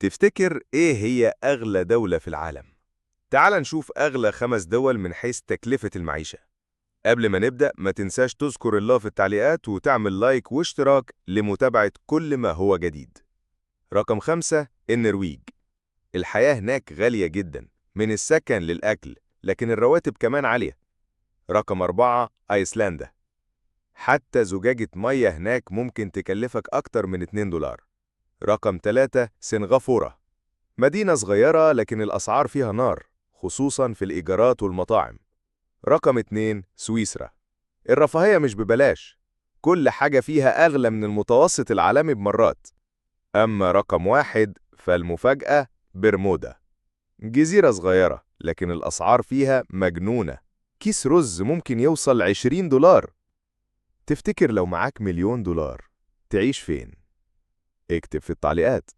تفتكر إيه هي أغلى دولة في العالم؟ تعال نشوف أغلى 5 دول من حيث تكلفة المعيشة. قبل ما نبدأ ما تنساش تذكر الله في التعليقات وتعمل لايك واشتراك لمتابعة كل ما هو جديد. رقم 5 النرويج. الحياة هناك غالية جدا، من السكن للأكل، لكن الرواتب كمان عالية. رقم 4 أيسلندا. حتى زجاجة مية هناك ممكن تكلفك أكتر من $2. رقم 3 سنغافورة. مدينة صغيرة لكن الأسعار فيها نار، خصوصا في الإيجارات والمطاعم. رقم 2 سويسرا. الرفاهية مش ببلاش، كل حاجة فيها أغلى من المتوسط العالمي بمرات. أما رقم 1 فالمفاجأة برمودا. جزيرة صغيرة لكن الأسعار فيها مجنونة، كيس رز ممكن يوصل $20. تفتكر لو معاك $1,000,000 تعيش فين؟ اكتب في التعليقات.